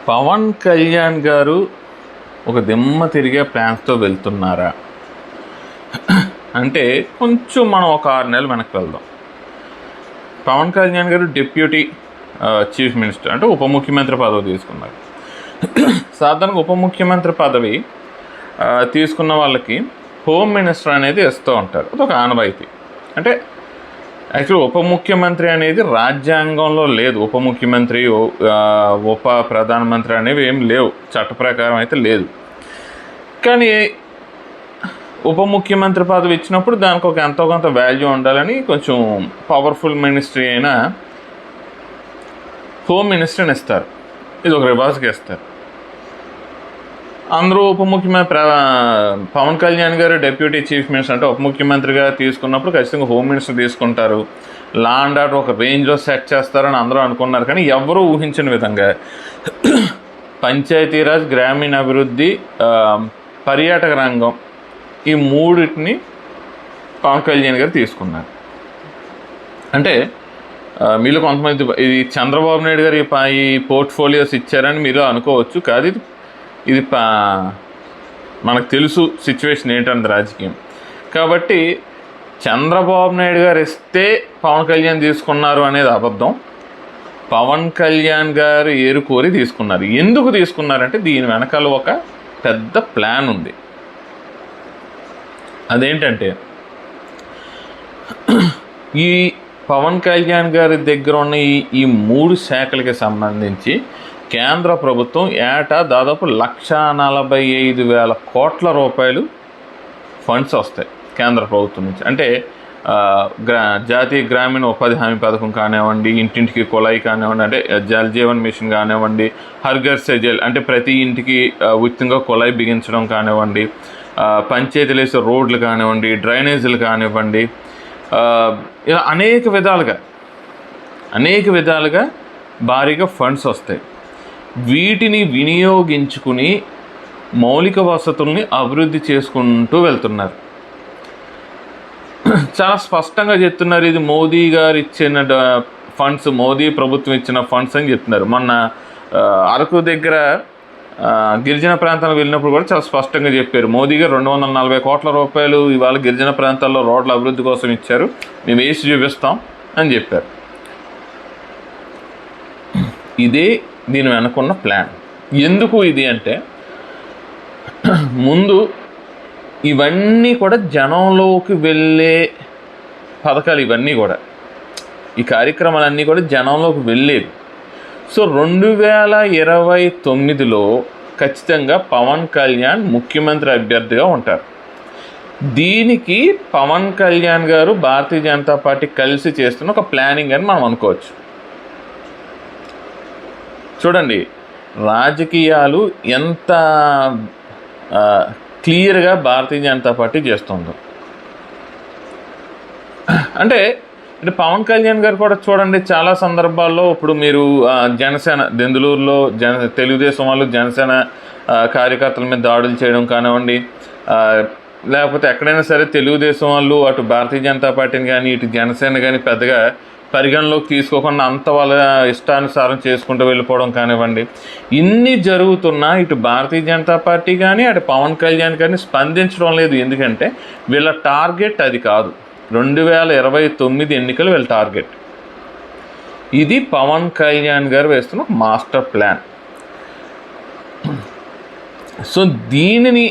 పవన్ కళ్యాణ్ గారు ఒక దిమ్మ తిరిగే ప్లాన్స్తో వెళ్తున్నారా అంటే కొంచెం మనం ఒక 6 నెలలు వెనక్కి వెళ్దాం. పవన్ కళ్యాణ్ గారు డిప్యూటీ చీఫ్ మినిస్టర్ అంటే ఉప ముఖ్యమంత్రి పదవి తీసుకున్నారు. సాధారణంగా ఉప ముఖ్యమంత్రి పదవి తీసుకున్న వాళ్ళకి హోమ్ మినిస్టర్ అనేది ఇస్తూ ఉంటారు. అదొక ఆనవాయితీ. అంటే యాక్చువల్ ఉప ముఖ్యమంత్రి అనేది రాజ్యాంగంలో లేదు. ఉప ముఖ్యమంత్రి ఉప ప్రధానమంత్రి అనేవి ఏం లేవు, చట్ట ప్రకారం అయితే లేదు. కానీ ఉప ముఖ్యమంత్రి పదవి ఇచ్చినప్పుడు దానికి ఒక ఎంతో కొంత వాల్యూ ఉండాలని కొంచెం పవర్ఫుల్ మినిస్ట్రీ అయినా హోమ్ మినిస్టర్ని ఇస్తారు. ఇది ఒక రివాజ్గా ఇస్తారు. అందరూ ఉప ముఖ్యమంత్రి పవన్ కళ్యాణ్ గారు డిప్యూటీ చీఫ్ మినిస్టర్ అంటే ఉప ముఖ్యమంత్రిగా తీసుకున్నప్పుడు ఖచ్చితంగా హోమ్ మినిస్టర్ తీసుకుంటారు. లా అండ్ ఆర్డర్ ఒక రేంజ్లో సెట్ చేస్తారని అందరూ అనుకున్నారు. కానీ ఎవరూ ఊహించని విధంగా పంచాయతీరాజ్, గ్రామీణ అభివృద్ధి, పర్యాటక రంగం ఈ మూడింటిని పవన్ కళ్యాణ్ గారు తీసుకున్నారు. అంటే మీలో కొంతమంది ఇది చంద్రబాబు నాయుడు గారు ఈ పోర్ట్ఫోలియోస్ ఇచ్చారని మీరు అనుకోవచ్చు. కాదు, ఇది మనకు తెలుసు సిచ్యువేషన్ ఏంటంటే రాజకీయం. కాబట్టి చంద్రబాబు నాయుడు గారు ఇస్తే పవన్ కళ్యాణ్ తీసుకున్నారు అనేది అబద్ధం. పవన్ కళ్యాణ్ గారు ఏరుకోరి తీసుకున్నారు. ఎందుకు తీసుకున్నారంటే దీని వెనకాల ఒక పెద్ద ప్లాన్ ఉంది. అదేంటంటే ఈ పవన్ కళ్యాణ్ గారి దగ్గర ఉన్న ఈ 3 శాఖలకి సంబంధించి కేంద్ర ప్రభుత్వం ఏటా దాదాపు 1,45,000 కోట్ల రూపాయలు ఫండ్స్ వస్తాయి కేంద్ర ప్రభుత్వం నుంచి. అంటే జాతీయ గ్రామీణ ఉపాధి హామీ పథకం కానివ్వండి, ఇంటింటికి కుళాయి కానివ్వండి, అంటే జల్ జీవన్ మిషన్ కానివ్వండి, హర్ ఘర్ సే జల్ అంటే ప్రతి ఇంటికి ఉచితంగా కుళాయి బిగించడం కానివ్వండి, పంచాయతీలు వేసే రోడ్లు కానివ్వండి, డ్రైనేజీలు కానివ్వండి, ఇలా అనేక విధాలుగా భారీగా ఫండ్స్ వస్తాయి. వీటిని వినియోగించుకుని మౌలిక వసతుల్ని అభివృద్ధి చేసుకుంటూ వెళ్తున్నారు. చాలా స్పష్టంగా చెప్తున్నారు, ఇది మోదీ గారు ఇచ్చిన ఫండ్స్, మోదీ ప్రభుత్వం ఇచ్చిన ఫండ్స్ అని చెప్తున్నారు. మొన్న అరకు దగ్గర గిరిజన ప్రాంతాలకు వెళ్ళినప్పుడు కూడా చాలా స్పష్టంగా చెప్పారు. మోదీ గారు 240 కోట్ల రూపాయలు ఇవాళ గిరిజన ప్రాంతాల్లో రోడ్ల అభివృద్ధి కోసం ఇచ్చారు, మేము వేసి చూపిస్తాం అని చెప్పారు. ఇదే దీని వెనుకున్న ప్లాన్. ఎందుకు ఇది అంటే ముందు ఇవన్నీ కూడా జనంలోకి వెళ్ళే పథకాలు. ఇవన్నీ కూడా ఈ కార్యక్రమాలన్నీ కూడా జనంలోకి వెళ్ళేవి. సో 2029లో ఖచ్చితంగా పవన్ కళ్యాణ్ ముఖ్యమంత్రి అభ్యర్థిగా ఉంటారు. దీనికి పవన్ కళ్యాణ్ గారు భారతీయ జనతా పార్టీ కలిసి చేస్తున్న ఒక ప్లానింగ్ అని మనం అనుకోవచ్చు. చూడండి రాజకీయాలు ఎంత క్లియర్గా భారతీయ జనతా పార్టీ చేస్తుందో. అంటే పవన్ కళ్యాణ్ గారు కూడా చూడండి చాలా సందర్భాల్లో ఇప్పుడు మీరు జనసేన దెందులూరులో తెలుగుదేశం వాళ్ళు జనసేన కార్యకర్తల మీద దాడులు చేయడం కానివ్వండి, లేకపోతే ఎక్కడైనా సరే తెలుగుదేశం వాళ్ళు అటు భారతీయ జనతా పార్టీని కానీ ఇటు జనసేన కానీ పెద్దగా పరిగణలోకి తీసుకోకుండా అంత వాళ్ళ ఇష్టానుసారం చేసుకుంటూ వెళ్ళిపోవడం కానివ్వండి, ఇన్ని జరుగుతున్నా ఇటు భారతీయ జనతా పార్టీ కానీ అటు పవన్ కళ్యాణ్ కానీ స్పందించడం లేదు. ఎందుకంటే వీళ్ళ టార్గెట్ అది కాదు. 2029 ఎన్నికలు వీళ్ళ టార్గెట్. ఇది పవన్ కళ్యాణ్ గారు వేస్తున్న మాస్టర్ ప్లాన్. సో దీనిని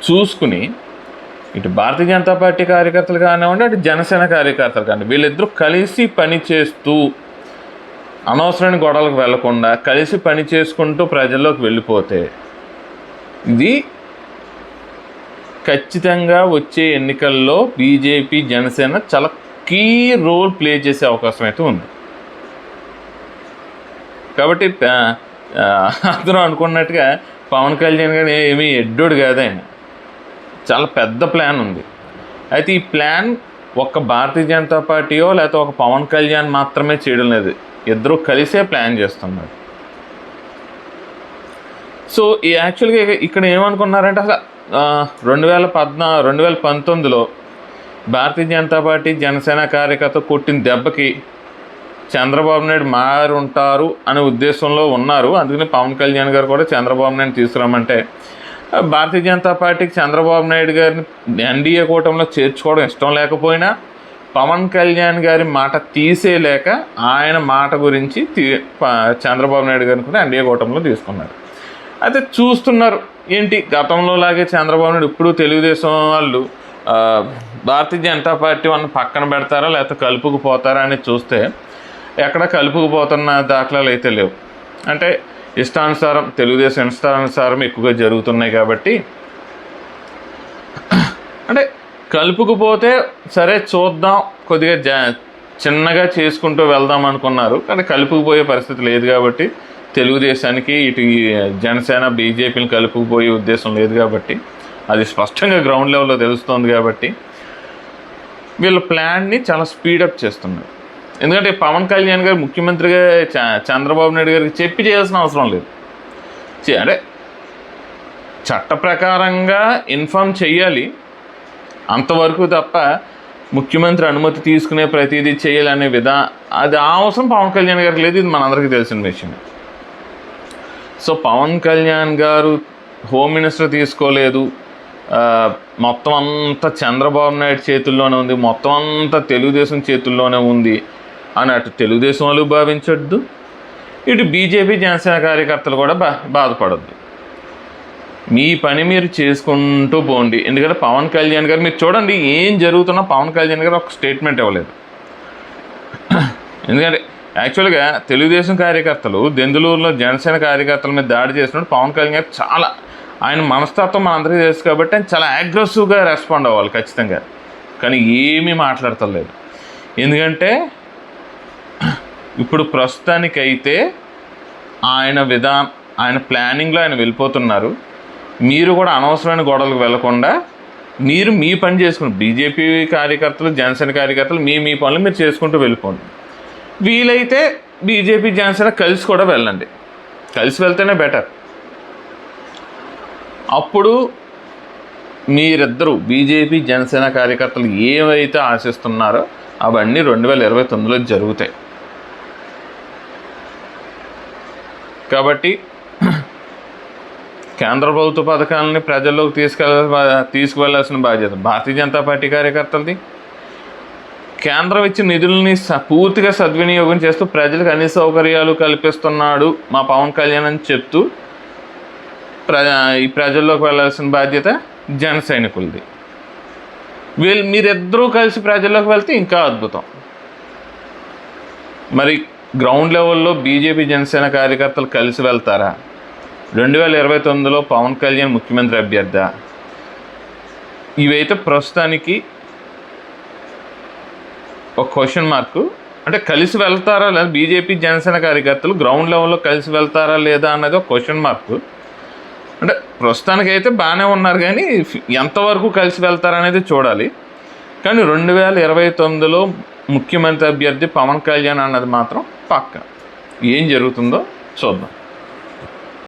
చూసుకుని ఇటు భారతీయ జనతా పార్టీ కార్యకర్తలు కానివ్వండి, అటు జనసేన కార్యకర్తలు కానీ వీళ్ళిద్దరూ కలిసి పని చేస్తూ అనవసరమైన గొడవలకు వెళ్లకుండా కలిసి పని చేసుకుంటూ ప్రజల్లోకి వెళ్ళిపోతే ఇది ఖచ్చితంగా వచ్చే ఎన్నికల్లో బీజేపీ జనసేన చాలా కీ రోల్ ప్లే చేసే అవకాశం అయితే ఉంది. కాబట్టి అందరూ అనుకున్నట్టుగా పవన్ కళ్యాణ్ గారు ఏమీ ఎడ్డోడు కాదు, ఆయన చాలా పెద్ద ప్లాన్ ఉంది. అయితే ఈ ప్లాన్ ఒక్క భారతీయ జనతా పార్టీయో లేకపోతే ఒక పవన్ కళ్యాణ్ మాత్రమే చేయడం లేదు, ఇద్దరూ కలిసే ప్లాన్ చేస్తున్నారు. సో ఈ యాక్చువల్గా ఇక్కడ ఏమనుకున్నారంటే అసలు 2019లో భారతీయ జనతా పార్టీ జనసేన కార్యకర్త కొట్టిన దెబ్బకి చంద్రబాబు నాయుడు మారుంటారు అనే ఉద్దేశంలో ఉన్నారు. అందుకని పవన్ కళ్యాణ్ గారు కూడా చంద్రబాబు నాయుడు తీసుకురామంటే భారతీయ జనతా పార్టీకి చంద్రబాబు నాయుడు గారిని ఎన్డీఏ కూటమిలో చేర్చుకోవడం ఇష్టం లేకపోయినా పవన్ కళ్యాణ్ గారి మాట తీసేయలేక ఆయన మాట గురించి చంద్రబాబు నాయుడు గారిని కూడా ఎన్డీఏ కూటమిలో తీసుకున్నారు. అయితే చూస్తున్నారు ఏంటి గతంలో లాగే చంద్రబాబు నాయుడు ఇప్పుడు తెలుగుదేశం వాళ్ళు భారతీయ జనతా పార్టీ వాళ్ళని పక్కన పెడతారా లేకపోతే కలుపుకుపోతారా అని చూస్తే ఎక్కడ కలుపుకుపోతున్న దాఖలాలు అయితే లేవు. అంటే ఇష్టానుసారం తెలుగుదేశం ఇష్టానుసారం ఎక్కువగా జరుగుతున్నాయి కాబట్టి అంటే కలుపుకుపోతే సరే చూద్దాం కొద్దిగా చిన్నగా చేసుకుంటూ వెళ్దాం అనుకున్నారు. కానీ కలుపుకుపోయే పరిస్థితి లేదు కాబట్టి తెలుగుదేశానికి ఇటు జనసేన బీజేపీని కలుపుకుపోయే ఉద్దేశం లేదు కాబట్టి అది స్పష్టంగా గ్రౌండ్ లెవెల్లో తెలుస్తోంది కాబట్టి వీళ్ళ ప్లాన్ని చాలా స్పీడప్ చేస్తున్నారు. ఎందుకంటే పవన్ కళ్యాణ్ గారు ముఖ్యమంత్రిగా చంద్రబాబు నాయుడు గారికి చెప్పి చేయాల్సిన అవసరం లేదు. అంటే చట్ట ప్రకారంగా ఇన్ఫార్మ్ చెయ్యాలి అంతవరకు తప్ప ముఖ్యమంత్రి అనుమతి తీసుకునే ప్రతిదీ చేయాలనే అది అవసరం పవన్ కళ్యాణ్ గారికి లేదు. ఇది మనందరికీ తెలిసిన విషయం. సో పవన్ కళ్యాణ్ గారు హోమ్ మినిస్టర్ తీసుకోలేదు, మొత్తం అంతా చంద్రబాబు నాయుడు చేతుల్లోనే ఉంది, మొత్తం అంతా తెలుగుదేశం చేతుల్లోనే ఉంది అని అటు తెలుగుదేశం వాళ్ళు భావించొద్దు, ఇటు బీజేపీ జనసేన కార్యకర్తలు కూడా బాధపడద్దు. మీ పని మీరు చేసుకుంటూ పోండి. ఎందుకంటే పవన్ కళ్యాణ్ గారు మీరు చూడండి ఏం జరుగుతున్నా పవన్ కళ్యాణ్ గారు ఒక స్టేట్మెంట్ ఇవ్వలేదు. ఎందుకంటే యాక్చువల్గా తెలుగుదేశం కార్యకర్తలు దెందులూరులో జనసేన కార్యకర్తల మీద దాడి చేసినప్పుడు పవన్ కళ్యాణ్ గారు చాలా ఆయన మనస్తత్వం మనందరికీ తెలుసు కాబట్టి ఆయన చాలా అగ్రెసివ్గా రెస్పాండ్ అవ్వాలి ఖచ్చితంగా. కానీ ఏమీ మాట్లాడతలేదు. ఎందుకంటే ఇప్పుడు ప్రస్తుతానికైతే ఆయన ప్లానింగ్లో ఆయన వెళ్ళిపోతున్నారు. మీరు కూడా అనవసరమైన గొడవలకు వెళ్లకుండా మీరు మీ పని చేసుకుని బీజేపీ కార్యకర్తలు జనసేన కార్యకర్తలు మీ పనులు మీరు చేసుకుంటూ వెళ్ళిపోండి. వీలైతే బీజేపీ జనసేన కలిసి కూడా వెళ్ళండి. కలిసి వెళ్తేనే బెటర్. అప్పుడు మీరిద్దరూ బీజేపీ జనసేన కార్యకర్తలు ఏవైతే ఆశిస్తున్నారో అవన్నీ 2029లో జరుగుతాయి. కాబట్టి కేంద్ర ప్రభుత్వ పథకాలని ప్రజల్లోకి తీసుకువెళ్లాల్సిన బాధ్యత భారతీయ జనతా పార్టీ కార్యకర్తలది. కేంద్రం ఇచ్చిన నిధులని పూర్తిగా సద్వినియోగం చేస్తూ ప్రజలకు అన్ని సౌకర్యాలు కల్పిస్తున్నాడు మా పవన్ కళ్యాణ్ అని చెప్తూ ఈ ప్రజల్లోకి వెళ్ళాల్సిన బాధ్యత జన సైనికులది. మీరిద్దరూ కలిసి ప్రజల్లోకి వెళ్తే ఇంకా అద్భుతం. మరి గ్రౌండ్ లెవెల్లో బీజేపీ జనసేన కార్యకర్తలు కలిసి వెళ్తారా? 2029లో పవన్ కళ్యాణ్ ముఖ్యమంత్రి అభ్యర్థి? ఇవైతే ప్రస్తుతానికి ఒక క్వశ్చన్ మార్కు. అంటే కలిసి వెళ్తారా లేదా బీజేపీ జనసేన కార్యకర్తలు గ్రౌండ్ లెవెల్లో కలిసి వెళ్తారా లేదా అన్నది ఒక క్వశ్చన్ మార్కు. అంటే ప్రస్తుతానికైతే బాగానే ఉన్నారు కానీ ఎంతవరకు కలిసి వెళ్తారనేది చూడాలి. కానీ 2029లో ముఖ్యమంత్రి అభ్యర్థి పవన్ కళ్యాణ్ అన్నది మాత్రం పక్కా. ఏం జరుగుతుందో చూద్దాం.